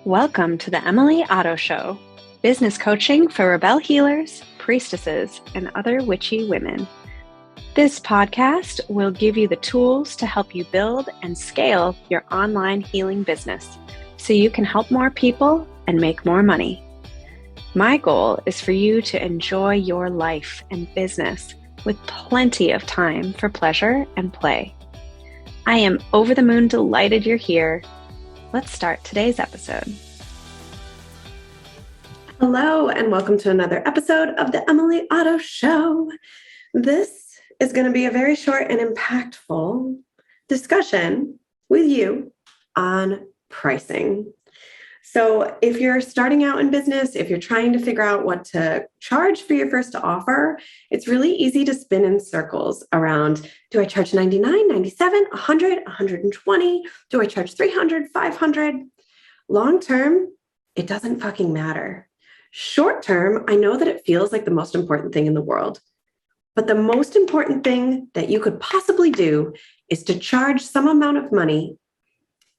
Welcome to the Emily Otto Show, business coaching for Rebelle healers, priestesses, and other witchy women. This podcast will give you the tools to help you build and scale your online healing business so you can help more people and make more money. My goal is for you to enjoy your life and business with plenty of time for pleasure and play. I am over the moon delighted you're here. Let's start today's episode. Hello, and welcome to another episode of the Emily Otto Show. This is going to be a very short and impactful discussion with you on pricing. So if you're starting out in business, if you're trying to figure out what to charge for your first offer, it's really easy to spin in circles around, do I charge $99, $97, $100, $120? Do I charge $300, $500? Long term, it doesn't fucking matter. Short term, I know that it feels like the most important thing in the world, but the most important thing that you could possibly do is to charge some amount of money,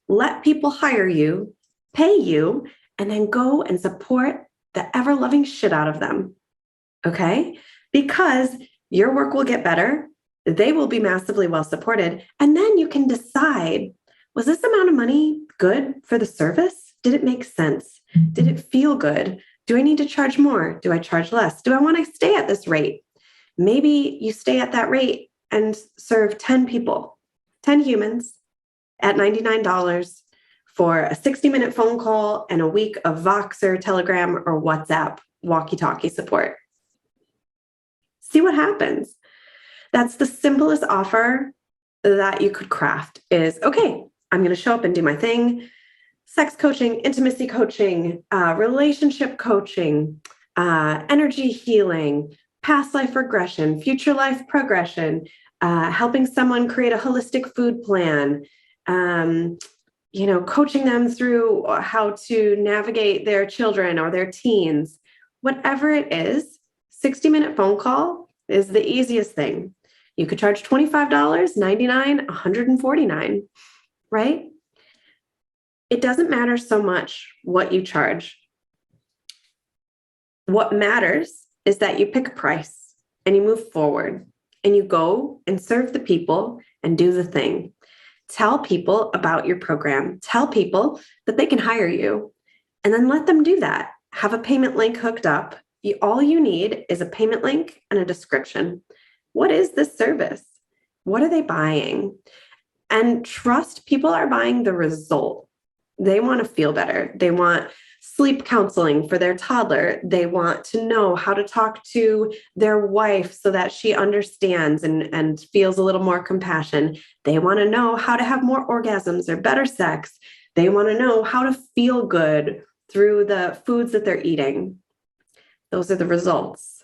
let people hire you, pay you, and then go and support the ever-loving shit out of them, okay? Because your work will get better, they will be massively well-supported, and then you can decide, was this amount of money good for the service? Did it make sense? Did it feel good? Do I need to charge more? Do I charge less? Do I want to stay at this rate? Maybe you stay at that rate and serve 10 people, 10 humans at $99 for a 60-minute phone call and a week of Voxer, Telegram, or WhatsApp walkie-talkie support. See what happens. That's the simplest offer that you could craft is, okay, I'm going to show up and do my thing. Sex coaching, intimacy coaching, relationship coaching, energy healing, past life regression, future life progression, helping someone create a holistic food plan, coaching them through how to navigate their children or their teens. Whatever it is, 60-minute phone call is the easiest thing. You could charge $25, $99, $149, right? It doesn't matter so much what you charge. What matters is that you pick a price and you move forward and you go and serve the people and do the thing. Tell people about your program. Tell people that they can hire you and then let them do that. Have a payment link hooked up. All you need is a payment link and a description. What is this service? What are they buying? And trust people are buying the result. They want to feel better. They want sleep counseling for their toddler. They want to know how to talk to their wife so that she understands and feels a little more compassion. They want to know how to have more orgasms or better sex. They want to know how to feel good through the foods that they're eating. Those are the results.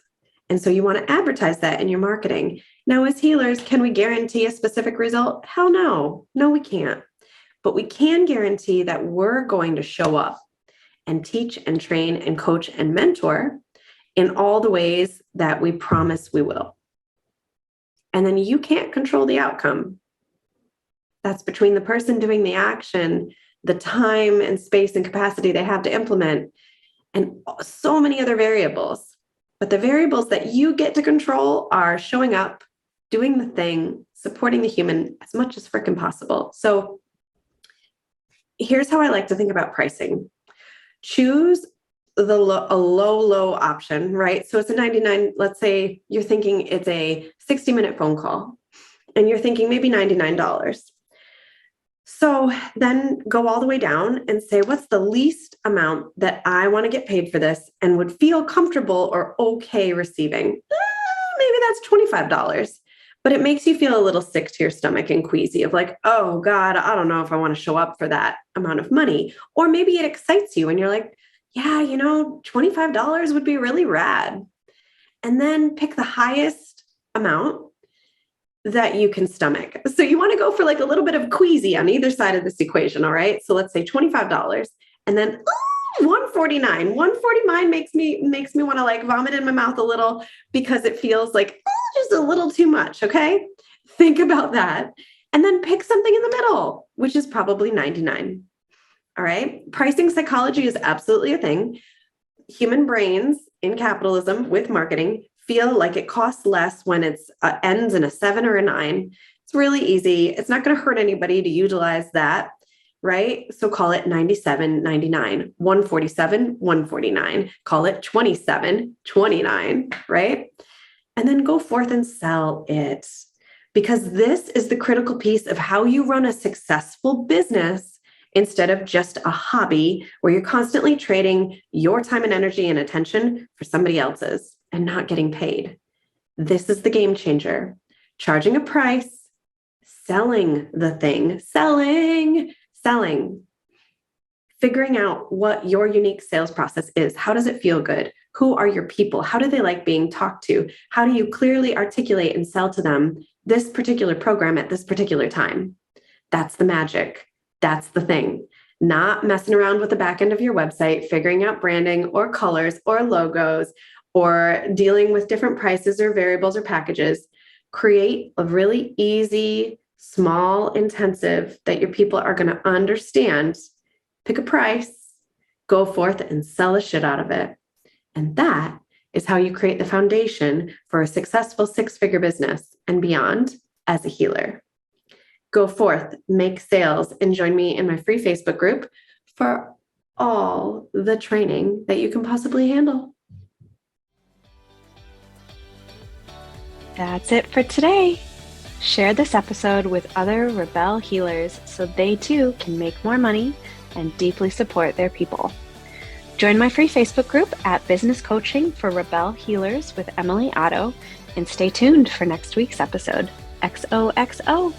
And so you want to advertise that in your marketing. Now, as healers, can we guarantee a specific result? Hell no. No, we can't. But we can guarantee that we're going to show up and teach and train and coach and mentor in all the ways that we promise we will. And then you can't control the outcome. That's between the person doing the action, the time and space and capacity they have to implement, and so many other variables. But the variables that you get to control are showing up, doing the thing, supporting the human as much as freaking possible. So here's how I like to think about pricing. Choose a low option, right? So it's a 99. Let's say you're thinking it's a 60-minute phone call and you're thinking maybe $99. So then go all the way down and say, what's the least amount that I want to get paid for this and would feel comfortable or okay receiving? Maybe that's $25. But it makes you feel a little sick to your stomach and queasy of like, oh God, I don't know if I want to show up for that amount of money. Or maybe it excites you and you're like, yeah, $25 would be really rad. And then pick the highest amount that you can stomach. So you want to go for like a little bit of queasy on either side of this equation. All right. So let's say $25 and then $149. $149 makes me want to like vomit in my mouth a little because it feels like just a little too much. Okay. Think about that. And then pick something in the middle, which is probably $99. All right. Pricing psychology is absolutely a thing. Human brains in capitalism with marketing feel like it costs less when it ends in a 7 or a 9. It's really easy. It's not going to hurt anybody to utilize that, right? So call it 97.99, 147, 149. Call it 27.29, right? And then go forth and sell it. Because this is the critical piece of how you run a successful business instead of just a hobby where you're constantly trading your time and energy and attention for somebody else's and not getting paid. This is the game changer. Charging a price, selling the thing, selling. Figuring out what your unique sales process is. How does it feel good? Who are your people? How do they like being talked to? How do you clearly articulate and sell to them this particular program at this particular time? That's the magic. That's the thing. Not messing around with the back end of your website, figuring out branding or colors or logos or dealing with different prices or variables or packages. Create a really easy, small intensive that your people are going to understand. Pick a price, go forth and sell the shit out of it. And that is how you create the foundation for a successful 6-figure business and beyond as a healer. Go forth, make sales, and join me in my free Facebook group for all the training that you can possibly handle. That's it for today. Share this episode with other Rebelle healers so they too can make more money and deeply support their people. Join my free Facebook group at Business Coaching for Rebelle Healers with Emily Otto, and stay tuned for next week's episode. XOXO.